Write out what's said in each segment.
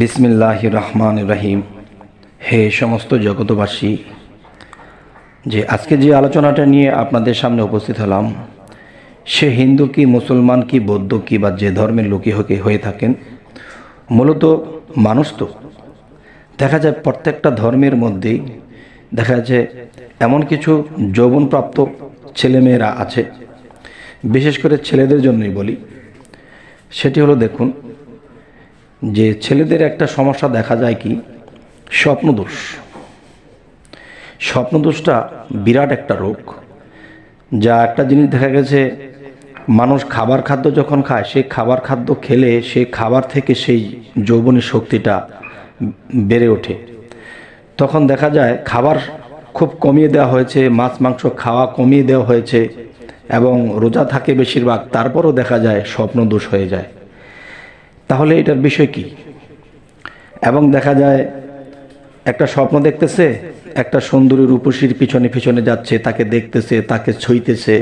বিসমিল্লাহির রহমানির রহিম। হে সমস্ত জগতবাসী, যে আজকে যে আলোচনাটা নিয়ে আপনাদের সামনে উপস্থিত হলাম, সে হিন্দু কি মুসলমান কি বৌদ্ধ কি বা যে ধর্মের লোকই হয়ে থাকেন, মূলত মানুষ তো দেখা যায় প্রত্যেকটা ধর্মের মধ্যেই দেখা যায় এমন কিছু যৌবনপ্রাপ্ত ছেলেমেয়েরা আছে, বিশেষ করে ছেলেদের জন্যই বলি। সেটি হলো, দেখুন যে ছেলেদের একটা সমস্যা দেখা যায় কি, স্বপ্নদোষ। স্বপ্নদোষটা বিরাট একটা রোগ, যা একটা জিনিস দেখা গেছে, মানুষ খাদ্য যখন খায়, সেই খাদ্য খেলে সেই খাবার থেকে সেই যৌবনী শক্তিটা বেড়ে ওঠে। তখন দেখা যায় খাবার খুব কমিয়ে দেওয়া হয়েছে, মাছ মাংস খাওয়া কমিয়ে দেওয়া হয়েছে এবং রোজা থাকে বেশিরভাগ, তারপরও দেখা যায় স্বপ্নদোষ হয়ে যায়। তাহলে এটার বিষয় কি? এবং দেখা যায় একটা স্বপ্ন দেখতেছে, একটা সুন্দরী রূপসীর পিছনে পিছনে যাচ্ছে, তাকে দেখতেছে, তাকে ছুঁইতেছে,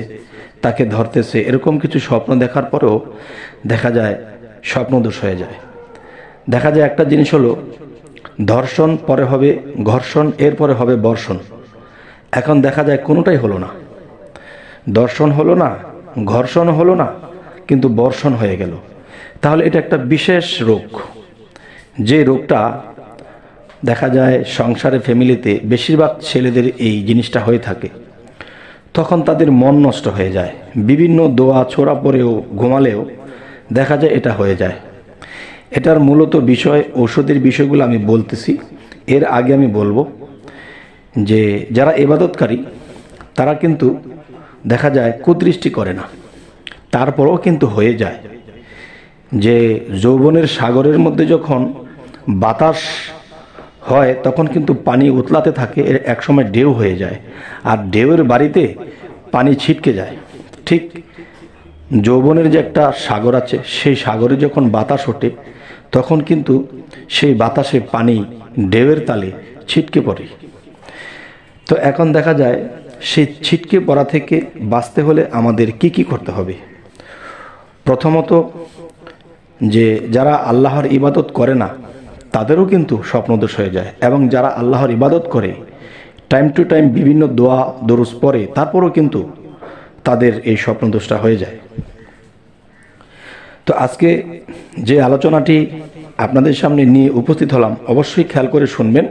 তাকে ধরতেছে, এরকম কিছু স্বপ্ন দেখার পরেও দেখা যায় স্বপ্নদোষ হয়ে যায়। দেখা যায় একটা জিনিস হলো, ধর্ষণ পরে হবে ঘর্ষণ, এরপরে হবে বর্ষণ। এখন দেখা যায় কোনোটাই হলো না, দর্শন হলো না, ঘর্ষণ হলো না, কিন্তু বর্ষণ হয়ে গেল। তাহলে এটা একটা বিশেষ রোগ, যে রোগটা দেখা যায় সংসারে ফ্যামিলিতে বেশিরভাগ ছেলেদের এই জিনিসটা হয়ে থাকে। তখন তাদের মন নষ্ট হয়ে যায়, বিভিন্ন দোয়া ছোড়া পরেও ঘুমালেও দেখা যায় এটা হয়ে যায়। এটার মূলত বিষয়, ঔষধের বিষয়গুলো আমি বলতেছি। এর আগে আমি বলবো যে যারা ইবাদতকারী তারা কিন্তু দেখা যায় কুদৃষ্টি করে না, তারপরেও কিন্তু হয়ে যায়। যে যৌবনের সাগরের মধ্যে যখন বাতাস হয় তখন কিন্তু পানি উতলাতে থাকে, এর একসময় ঢেউ হয়ে যায়, আর ঢেউয়ের বাড়িতে পানি ছিটকে যায়। ঠিক যৌবনের যে একটা সাগর আছে, সেই সাগরে যখন বাতাস ওঠে তখন কিন্তু সেই বাতাসে পানি ঢেউয়ের তালে ছিটকে পড়ে। তো এখন দেখা যায় সেই ছিটকে পড়া থেকে বাঁচতে হলে আমাদের কি করতে হবে? প্রথমত, যে যারা আল্লাহর ইবাদত করে না তাদেরও কিন্তু স্বপ্নদোষ হয়ে যায়, এবং যারা আল্লাহর ইবাদত করে টাইম টু টাইম বিভিন্ন দোয়া দরুদ পড়ে তারপরও কিন্তু তাদের এই স্বপ্নদোষটা হয়ে যায়। তো আজকে যে আলোচনাটি আপনাদের সামনে নিয়ে উপস্থিত হলাম, অবশ্যই খেয়াল করে শুনবেন,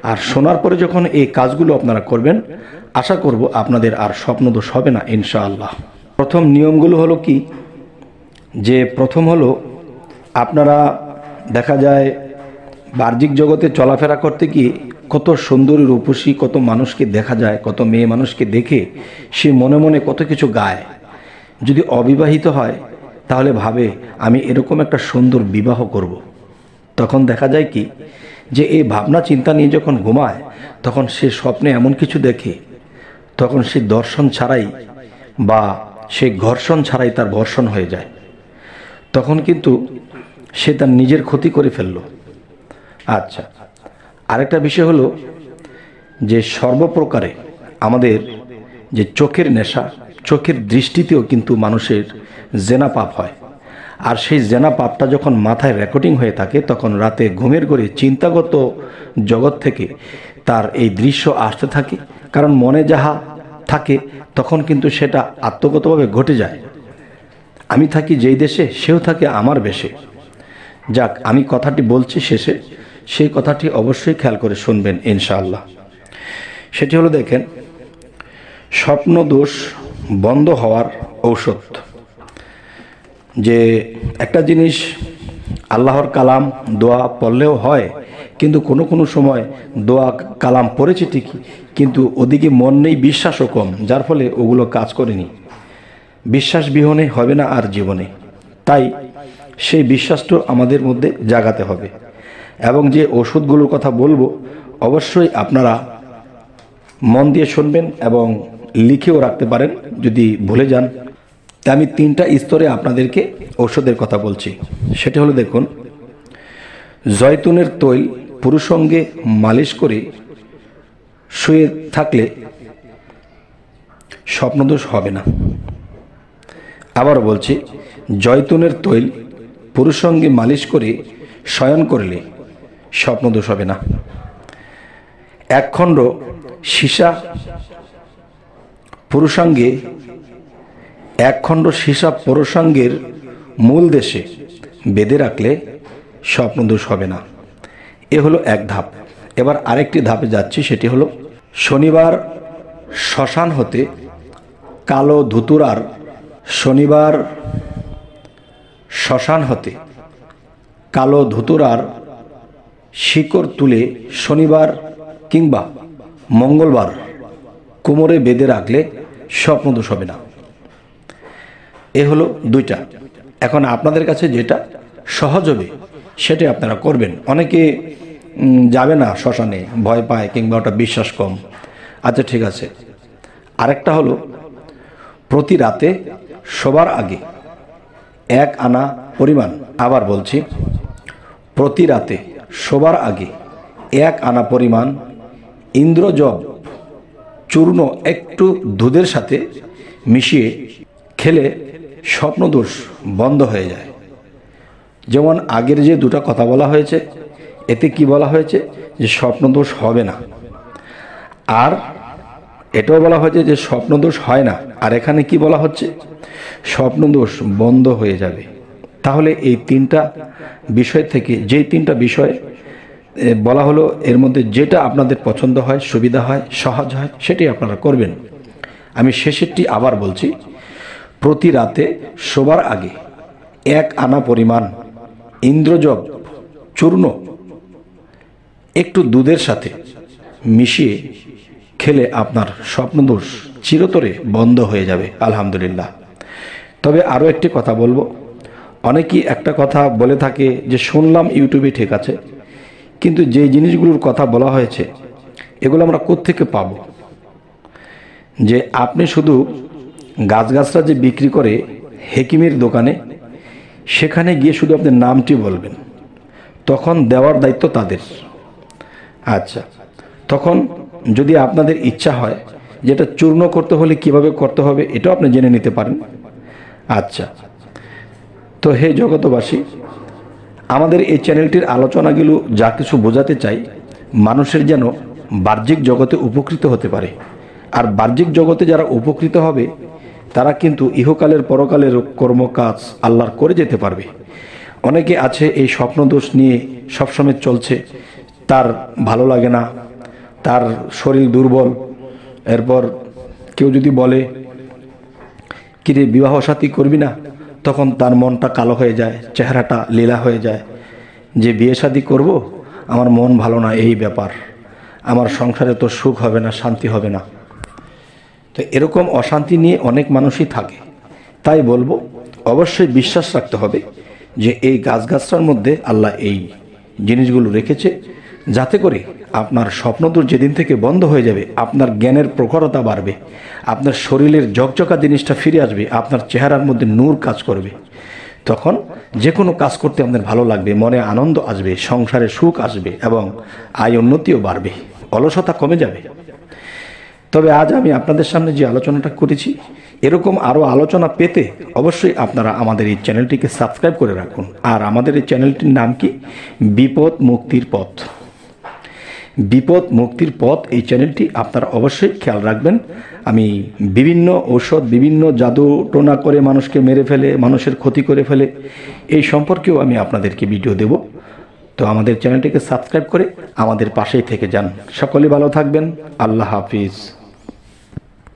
আর শোনার পরে যখন এই কাজগুলো আপনারা করবেন, আশা করব আপনাদের আর স্বপ্নদোষ হবে না ইনশাআল্লাহ। প্রথম নিয়মগুলো হলো কি, যে প্রথম হলো, আপনারা দেখা যায় বাহ্যিক জগতে চলাফেরা করতে গিয়ে কত সুন্দরী রূপসী কত মানুষকে দেখা যায়, কত মেয়ে মানুষকে দেখে সে মনে মনে কত কিছু গায়। যদি অবিবাহিত হয় তাহলে ভাবে আমি এরকম একটা সুন্দর বিবাহ করব। তখন দেখা যায় কি, যে এই ভাবনা চিন্তা নিয়ে যখন ঘুমায় তখন সে স্বপ্নে এমন কিছু দেখে, তখন সে দর্শন ছাড়াই বা সে ঘর্ষণ ছাড়াই তার বর্ষণ হয়ে যায়। তখন কিন্তু সে তার নিজের ক্ষতি করে ফেলল। আচ্ছা, আরেকটা বিষয় হলো, যে সর্বপ্রকারে আমাদের যে চোখের নেশা, চোখের দৃষ্টিতেও কিন্তু মানুষের জেনা পাপ হয়। আর সেই জেনা পাপটা যখন মাথায় রেকর্ডিং হয়ে থাকে, তখন রাতে ঘুমের ঘরে চিন্তাগত জগৎ থেকে তার এই দৃশ্য আসতে থাকে। কারণ মনে যাহা থাকে তখন কিন্তু সেটা আত্মগতভাবে ঘটে যায়। আমি থাকি যেই দেশে, সেও থাকে আমার বেশে। যাক, আমি কথাটি বলছি শেষে, সেই কথাটি অবশ্যই খেয়াল করে শুনবেন ইনশাআল্লাহ। সেটি হলো, দেখেন, স্বপ্নদোষ বন্ধ হওয়ার ঔষধ। যে একটা জিনিস আল্লাহর কালাম দোয়া পড়লেও হয়, কিন্তু কোনো সময় দোয়া কালাম পড়েছে ঠিকই, কিন্তু ওদিকে মন নেই, বিশ্বাসও কম, যার ফলে ওগুলো কাজ করেনি। বিশ্বাস বিহনে হবে না আর জীবনে। তাই সেই বিশ্বাসটা আমাদের মধ্যে জাগাতে হবে। এবং যে ওষুধগুলোর কথা বলবো, অবশ্যই আপনারা মন দিয়ে শুনবেন এবং লিখেও রাখতে পারেন যদি ভুলে যান। তাই আমি 3টা স্তরে আপনাদেরকে ঔষধের কথা বলছি। সেটা হলো, দেখুন, জয়তুনের তৈল পুরুষঙ্গে মালিশ করে শুয়ে থাকলে স্বপ্নদোষ হবে না। আবারও বলছি, জয়তুনের তৈল পুরুষঙ্গে মালিশ করে শয়ন করলে স্বপ্নদোষ হবে না। একখণ্ড সীসা পুরুষাঙ্গে একখণ্ড সীসা পুরুষাঙ্গের মূল দেশে বেঁধে রাখলে স্বপ্নদোষ হবে না। এ হলো এক ধাপ। এবার আরেকটি ধাপে যাচ্ছি, সেটি হলো শনিবার শ্মশান হতে কালো ধুতুরার শনিবার শ্মশান হতে কালো ধুতুরার শিকড় তুলে শনিবার কিংবা মঙ্গলবার কোমরে বেঁধে রাখলে স্বপ্নদোষ হবে না। এ হলো দুইটা। এখন আপনাদের কাছে যেটা সহজ হবে সেটাই আপনারা করবেন। অনেকে যাবে না শ্মশানে, ভয় পায় কিংবা ওটা বিশ্বাস কম। আচ্ছা ঠিক আছে। আরেকটা হলো প্রতি রাতে শোবার আগে 1 আনা পরিমাণ, আবার বলছি, প্রতি রাতে শোবার আগে 1 আনা পরিমাণ ইন্দ্রজব চূর্ণ একটু দুধের সাথে মিশিয়ে খেলে স্বপ্নদোষ বন্ধ হয়ে যায়। যেমন আগের যে দুটো কথা বলা হয়েছে, এতে কি বলা হয়েছে যে স্বপ্নদোষ হবে না, আর এটাও বলা হয়েছে যে স্বপ্নদোষ হয় না, আর এখানে কি বলা হচ্ছে স্বপ্নদোষ বন্ধ হয়ে যাবে। তাহলে এই তিনটা বিষয় থেকে যেই তিনটা বিষয় বলা হলো, এর মধ্যে যেটা আপনাদের পছন্দ হয়, সুবিধা হয়, সহজ হয়, সেটাই আপনারা করবেন। আমি শেষেরটি আবার বলছি, প্রতি রাতে শোবার আগে 1 আনা পরিমাণ ইন্দ্রজব চূর্ণ একটু দুধের সাথে মিশিয়ে খেলে আপনার স্বপ্নদোষ চিরতরে বন্ধ হয়ে যাবে আলহামদুলিল্লাহ। তবে আরও একটি কথা বলবো, অনেকেই একটা কথা বলে থাকে যে শুনলাম ইউটিউবে, ঠিক আছে, কিন্তু যে জিনিসগুলোর কথা বলা হয়েছে এগুলো আমরা কোত্থেকে পাব? যে আপনি শুধু গাছগাছরা যে বিক্রি করে হেকিমের দোকানে, সেখানে গিয়ে শুধু আপনার নামটি বলবেন, তখন দেওয়ার দায়িত্ব তাদের। আচ্ছা, তখন যদি আপনাদের ইচ্ছা হয় যেটা চূর্ণ করতে হলে কিভাবে করতে হবে, এটাও আপনি জেনে নিতে পারেন। আচ্ছা, তো হে জগতবাসী, আমাদের এই চ্যানেলটির আলোচনাগুলো যা কিছু বোঝাতে চাই, মানুষের যেন বাহ্যিক জগতে উপকৃত হতে পারে। আর বাহ্যিক জগতে যারা উপকৃত হবে তারা কিন্তু ইহকালের পরকালের কর্মকাজ আল্লাহর করে যেতে পারবে। অনেকে আছে এই স্বপ্নদোষ নিয়ে সবসময় চলছে, তার ভালো লাগে না, তার শরীর দুর্বল। এরপর কেউ যদি বলে কিরে বিবাহ সাথী করবি না, তখন তার মনটা কালো হয়ে যায়, চেহারাটা লীলা হয়ে যায়, যে বিয়ে শাদী করব, আমার মন ভালো না, এই ব্যাপার, আমার সংসারে তো সুখ হবে না, শান্তি হবে না। তো এরকম অশান্তি নিয়ে অনেক মানুষই থাকে। তাই বলবো, অবশ্যই বিশ্বাস রাখতে হবে যে এই গাছগাছটার মধ্যে আল্লাহ এই জিনিসগুলো রেখেছে, যাতে করে আপনার স্বপ্নদোষ যেদিন থেকে বন্ধ হয়ে যাবে, আপনার জ্ঞানের প্রখরতা বাড়বে, আপনার শরীরের ঝকঝকা জিনিসটা ফিরে আসবে, আপনার চেহারার মধ্যে নূর কাজ করবে, তখন যে কোনো কাজ করতে আপনার ভালো লাগবে, মনে আনন্দ আসবে, সংসারে সুখ আসবে এবং আয় উন্নতিও বাড়বে, অলসতা কমে যাবে। তবে আজ আমি আপনাদের সামনে যে আলোচনাটা করেছি, এরকম আরও আলোচনা পেতে অবশ্যই আপনারা আমাদের এই চ্যানেলটিকে সাবস্ক্রাইব করে রাখুন। আর আমাদের এই চ্যানেলটির নাম কি? বিপদ মুক্তির পথ। বিপদ মুক্তির পথ, এই চ্যানেলটি আপনারা অবশ্যই খেয়াল রাখবেন। আমি বিভিন্ন ঔষধ, বিভিন্ন জাদু টোনা করে মানুষকে মেরে ফেলে, মানুষের ক্ষতি করে ফেলে, এই সম্পর্কেও আমি আপনাদেরকে ভিডিও দেব। তো আমাদের চ্যানেলটিকে সাবস্ক্রাইব করে আমাদের পাশেই থেকে যান। সকলে ভালো থাকবেন। আল্লাহ হাফিজ।